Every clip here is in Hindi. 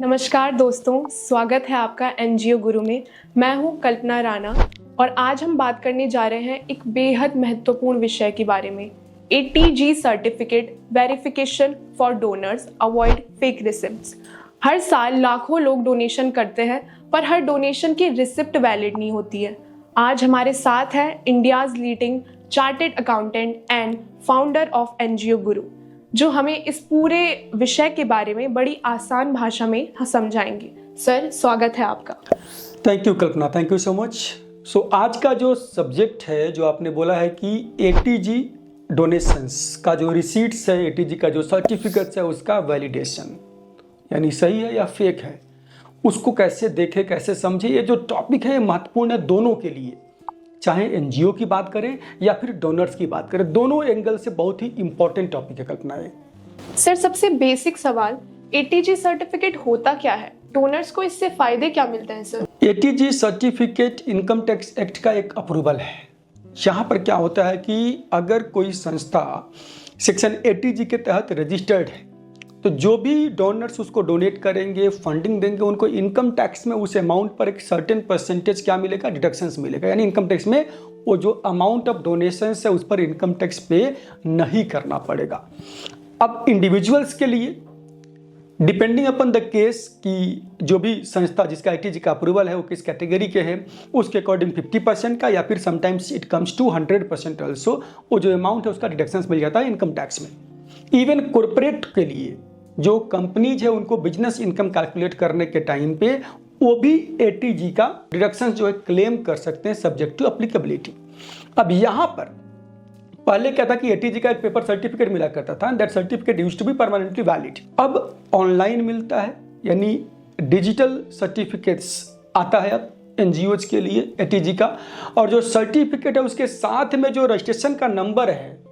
नमस्कार दोस्तों, स्वागत है आपका एनजीओ गुरु में। मैं हूं कल्पना राणा और आज हम बात करने जा रहे हैं एक बेहद महत्वपूर्ण विषय के बारे में। ATG certificate verification for donors avoid fake receipts. हर साल लाखों लोग डोनेशन करते हैं पर हर डोनेशन की रिसिप्ट वैलिड नहीं होती है। आज हमारे साथ है India's leading chartered accountant and founder of NGO Guru, जो हमें इस पूरे विषय के बारे में बड़ी आसान भाषा में समझाएंगे। सर, स्वागत है आपका। Thank you Kalpana, thank you so much. So आज का जो सब्जेक्ट है, जो आपने बोला है कि ATG डोनेशंस का जो रिसीट्स है, ATG का जो सर्टिफिकेट्स है, उसका वैलिडेशन यानी सही है या फेक है, उसको कैसे देखें, कैसे समझे। ये जो टॉपिक है महत्वपूर्ण है दोनों के लिए, चाहे एनजीओ की बात करें या फिर डोनर्स की बात करें, दोनों एंगल से बहुत ही इंपॉर्टेंट टॉपिक है कल्पना है। सर, सबसे बेसिक सवाल, ATG सर्टिफिकेट होता क्या है? डोनर्स को इससे फायदे क्या मिलते हैं sir? ATG certificate income tax act का एक अप्रूवल है। यहाँ पर क्या होता है कि अगर कोई संस्था सेक्शन ATG के तहत रजिस्टर्ड है तो जो भी डोनर्स उसको डोनेट करेंगे, फंडिंग देंगे, उनको इनकम टैक्स में उस अमाउंट पर एक सर्टेन परसेंटेज क्या मिलेगा, डिडक्शंस मिलेगा। यानी इनकम टैक्स में वो जो अमाउंट ऑफ डोनेशंस है उस पर इनकम टैक्स पे नहीं करना पड़ेगा। अब इंडिविजुअल्स के लिए डिपेंडिंग अपन द केस कि जो भी संस्था जिसका ATG का अप्रूवल है वो किस कैटेगरी के हैं, उसके अकॉर्डिंग 50% का या फिर sometimes it comes to 100% also वो जो अमाउंट है उसका डिडक्शंस मिल जाता है इनकम टैक्स में। इवन कॉर्पोरेट के लिए जो कंपनीज है उनको बिजनेस इनकम कैलकुलेट करने के टाइम पे वो भी ATG का डिडक्शन जो है क्लेम कर सकते हैं सब्जेक्ट टू एप्लीकेबिलिटी। अब यहाँ पर पहले क्या था कि ATG का एक पेपर सर्टिफिकेट मिला करता था, that certificate used to be permanently valid. अब ऑनलाइन मिलता है, यानी डिजिटल सर्टिफिकेट्स आता है अब एनजीओज के लिए ATG का, और जो सर्टिफिकेट है उसके साथ में जो रजिस्ट्रेशन का नंबर है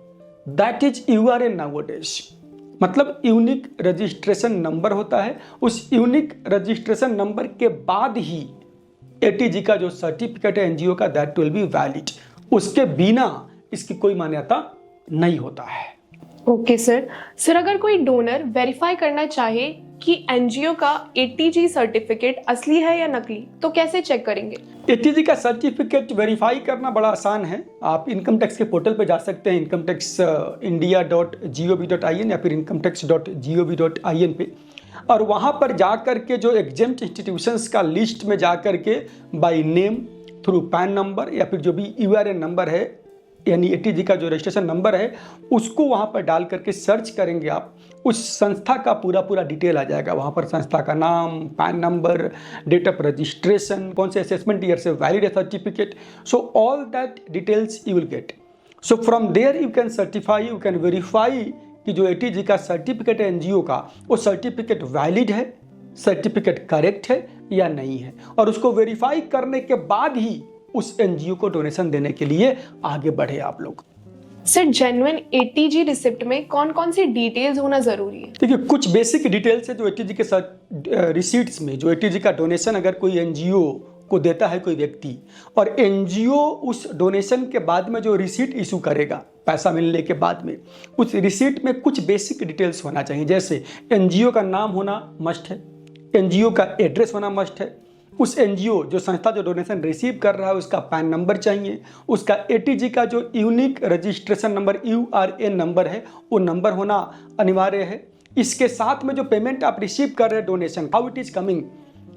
दैट इज URN नाउअडेज, मतलब यूनिक रजिस्ट्रेशन नंबर होता है। उस यूनिक रजिस्ट्रेशन नंबर के बाद ही ATG का जो सर्टिफिकेट है एनजीओ का दैट विल बी वैलिड। उसके बिना इसकी कोई मान्यता नहीं होता है। ओके सर, अगर कोई डोनर वेरीफाई करना चाहे कि एनजीओ का ATG सर्टिफिकेट असली है या नकली, तो कैसे चेक करेंगे? ATG का सर्टिफिकेट वेरीफाई करना बड़ा आसान है। आप इनकम टैक्स के पोर्टल पे जा सकते हैं, incometaxindia.gov.in या फिर incometax.gov.in पे, और वहाँ पर जा कर के जो एग्जेम्प्ट इंस्टीट्यूशंस का लिस्ट में जा कर के by name, through pan number या फिर जो भी URN नंबर है यानी ATG का जो रजिस्ट्रेशन नंबर है उसको वहाँ पर डाल करके सर्च करेंगे आप, उस संस्था का पूरा डिटेल आ जाएगा। वहाँ पर संस्था का नाम, PAN number, date of registration, कौन से असेसमेंट ईयर से वैलिड है certificate, so all that details you will get. So from there you can certify, you can verify कि जो ATG का सर्टिफिकेट है एनजीओ का वो सर्टिफिकेट वैलिड है, सर्टिफिकेट करेक्ट है या नहीं है, और उसको वेरीफाई करने के बाद ही उस एनजीओ को डोनेशन देने के लिए आगे बढ़े आप लोग। सर, जेन्युइन ATG रिसिप्ट में कौन कौन सी डिटेल्स होना जरूरी है? देखिए, कुछ बेसिक डिटेल्स है जो ATG के साथ रिसीट्स में, जो ATG का डोनेशन अगर कोई एनजीओ को देता है कोई व्यक्ति, और एनजीओ उस डोनेशन के बाद में जो रिसीट इशू करेगा पैसा मिलने के बाद में, उस रिसीट में कुछ बेसिक डिटेल्स होना चाहिए। जैसे एनजीओ का नाम होना मस्ट है, एनजीओ का एड्रेस होना मस्ट है, उस एनजीओ जो संस्था जो डोनेशन रिसीव कर रहा है उसका पैन नंबर चाहिए, उसका ATG का जो unique registration number URN number है वो नंबर होना अनिवार्य है। इसके साथ में जो पेमेंट आप रिसीव कर रहे हैं donation, how it is coming,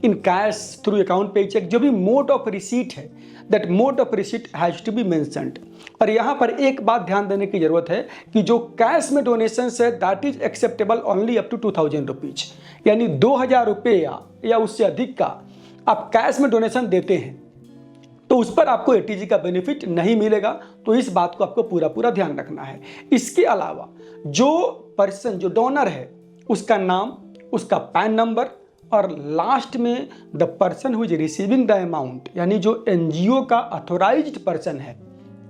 in cash, through account, pay cheque, जो भी मोड ऑफ रिसीट है that mode of receipt has to be mentioned. और यहाँ पर एक बात ध्यान देने की जरूरत है कि जो कैश में डोनेशन है that is acceptable only up to 2000 rupees, यानी 2000 रुपये या उससे अधिक का आप कैश में डोनेशन देते हैं तो उस पर आपको ATG का बेनिफिट नहीं मिलेगा। तो इस बात को आपको पूरा ध्यान रखना है। इसके अलावा जो पर्सन, जो डोनर है, उसका नाम, उसका पैन नंबर, और लास्ट में the person who is receiving the amount, यानी जो एनजीओ का ऑथोराइज्ड पर्सन है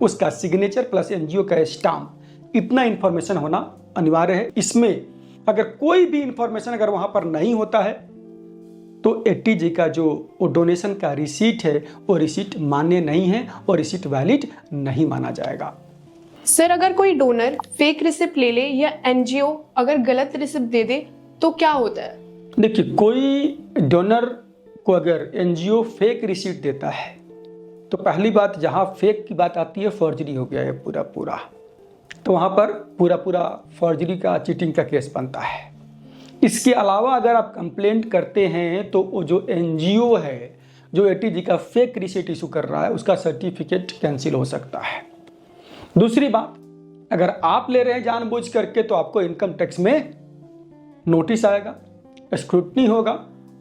उसका सिग्नेचर प्लस एनजीओ का स्टाम्प, इतना इंफॉर्मेशन होना अनिवार्य है। इसमें अगर कोई भी इंफॉर्मेशन अगर वहां पर नहीं होता है तो ATG का जो वो डोनेशन का रिसीट है वो रिसीट मान्य नहीं है और रिसीट वैलिड नहीं माना जाएगा। सर, अगर कोई डोनर फेक रिसिप्ट ले ले या एनजीओ अगर गलत रिसिप्ट दे दे तो क्या होता है? देखिए, कोई डोनर को अगर एनजीओ फेक रिसीट देता है तो पहली बात, जहां फेक की बात आती है, फॉर्जरी हो गया है पूरा, तो वहां पर पूरा फॉर्जरी का, चीटिंग का केस बनता है। इसके अलावा अगर आप कंप्लेंट करते हैं तो वो जो एनजीओ है जो एटीजी का फेक रिसीट इशू कर रहा है, उसका सर्टिफिकेट कैंसिल हो सकता है। दूसरी बात, अगर आप ले रहे हैं जानबूझ करके तो आपको इनकम टैक्स में नोटिस आएगा, स्क्रूटनी होगा,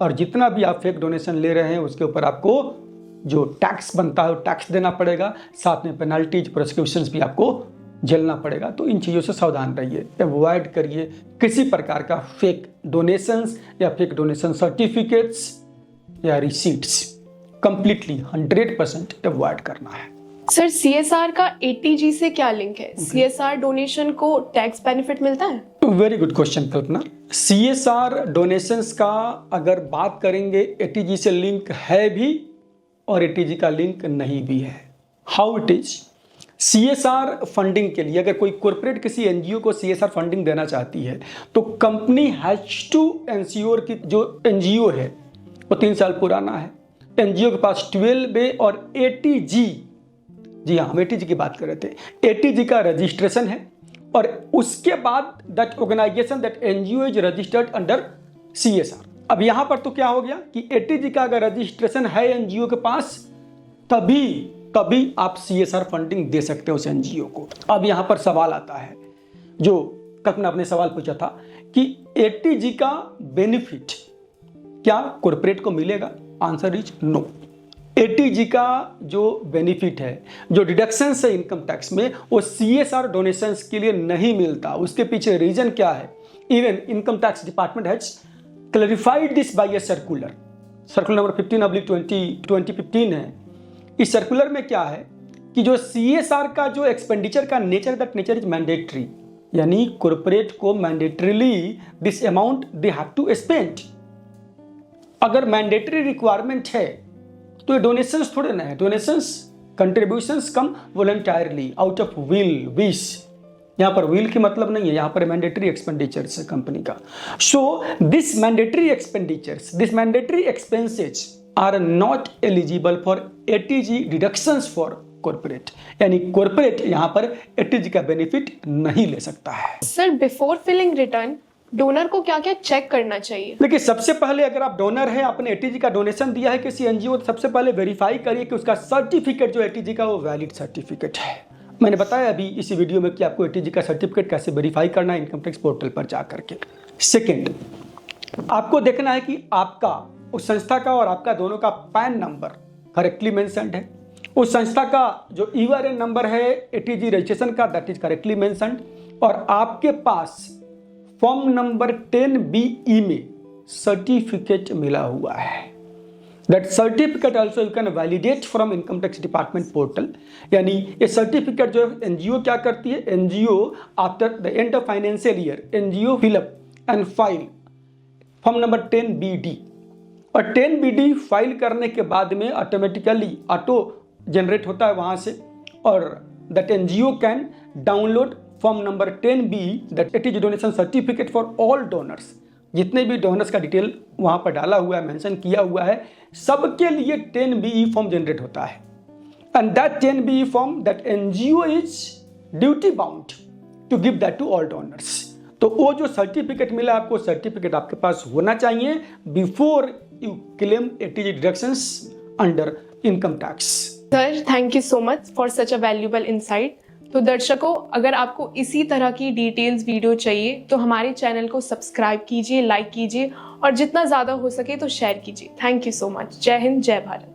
और जितना भी आप फेक डोनेशन ले रहे हैं उसके ऊपर आपको जो टैक्स बनता है वो टैक्स देना पड़ेगा, साथ में पेनल्टीज, प्रोसिक्यूशंस भी आपको झेलना पड़ेगा। तो इन चीज़ों से सावधान रहिए, अवॉइड करिए किसी प्रकार का फेक डोनेशंस या फेक डोनेशन सर्टिफिकेट्स या रिसीट्स, कंप्लीटली 100% अवॉइड करना है। सर, सीएसआर का एटीजी से क्या लिंक है? सीएसआर डोनेशन को टैक्स बेनिफिट मिलता है? वेरी गुड क्वेश्चन कल्पना। सीएसआर डोनेशंस का अगर बात करेंगे, एटीजी से लिंक है भी और एटीजी का लिंक नहीं भी है। How it is? CSR funding के लिए अगर कोई कॉर्पोरेट किसी एनजीओ को सीएसआर फंडिंग देना चाहती है तो कंपनी हैज टू एंश्योर कि जो एनजीओ है वो 3 साल पुराना है, एनजीओ के पास 12A और एटीजी, जी हाँ हम एटीजी की बात कर रहे थे, एटीजी का रजिस्ट्रेशन है, और उसके बाद that organisation, that NGO is registered under CSR. अब यहां पर तो क्या हो गया कि एटीजी का अगर रजिस्ट्रेशन है एनजीओ के पास, तभी आप सीएसआर फंडिंग दे सकते हो उस एनजीओ को। अब यहां पर सवाल आता है, जो कल्पना आपने सवाल पूछा था कि एटीजी का बेनिफिट क्या कॉर्पोरेट को मिलेगा? Answer is no. एटीजी का जो बेनिफिट है, जो डिडक्शन है इनकम टैक्स में, वो सीएसआर डोनेशंस के लिए नहीं मिलता। उसके पीछे रीजन क्या है? Even income tax department has clarified this by a circular number 15/2015 है। इस सर्कुलर में क्या है कि जो सीएसआर का जो एक्सपेंडिचर का nature, that nature is mandatory, यानी कॉर्पोरेट को mandatorily this amount they have to spend. अगर मैंडेटरी रिक्वायरमेंट है तो ये डोनेशंस थोड़े ना है, donations contributions come voluntarily out of will, wish. यहाँ पर विल की मतलब नहीं है, यहाँ पर मैंडेटरी एक्सपेंडिचर्स है कंपनी का। So this mandatory expenditures, this mandatory expenses are not eligible for ATG deductions for corporate, यानी कॉर्पोरेट यहाँ पर एटीजी का बेनिफिट नहीं ले सकता है। Sir, before filing return donor को क्या क्या चेक करना चाहिए? देखिए, सबसे पहले अगर आप डोनर है, आपने एटीजी का डोनेशन दिया है किसी एनजीओ, तो सबसे पहले वेरीफाई करिए कि उसका सर्टिफिकेट जो एटीजी का वो वैलिड सर्टिफिकेट है। मैंने बताया अभी इसी वीडियो में कि आपको एटीजी का सर्टिफिकेट कैसे वेरीफाई करना है इनकम टैक्स पोर्टल पर जा करके। सेकेंड, आपको देखना है कि आपका उस संस्था का और आपका दोनों का पैन नंबर करेक्टली मेंशन्ड है, उस संस्था का जो यूआरएन नंबर है एटीजी रजिस्ट्रेशन का, दैट इज करेक्टली मेंशन्ड, और आपके पास फॉर्म नंबर 10BE में सर्टिफिकेट मिला हुआ है। That certificate also you can validate from income tax department portal. यानी ये सर्टिफिकेट जो एनजीओ क्या करती है, NGO after the end of financial year NGO fill up and file form number 10BD, और 10BD फाइल करने के बाद में ऑटोमेटिकली ऑटो जनरेट होता है वहां से, और that NGO can download form number 10B, that ATG donation certificate for all donors. जितने भी डोनर्स का डिटेल वहां पर डाला हुआ है, मेंशन किया हुआ है, सबके लिए 10BE फॉर्म जनरेट होता है, and that 10BE form that NGO is duty bound to give that to all donors. तो वो जो सर्टिफिकेट मिला आपको, सर्टिफिकेट आपके पास होना चाहिए before you claim ATG deductions under income tax. Sir, thank you so much for such a valuable insight. तो दर्शकों, अगर आपको इसी तरह की डिटेल्स वीडियो चाहिए तो हमारे चैनल को सब्सक्राइब कीजिए, लाइक कीजिए और जितना ज़्यादा हो सके तो शेयर कीजिए। Thank you so much. जय हिंद, जय भारत।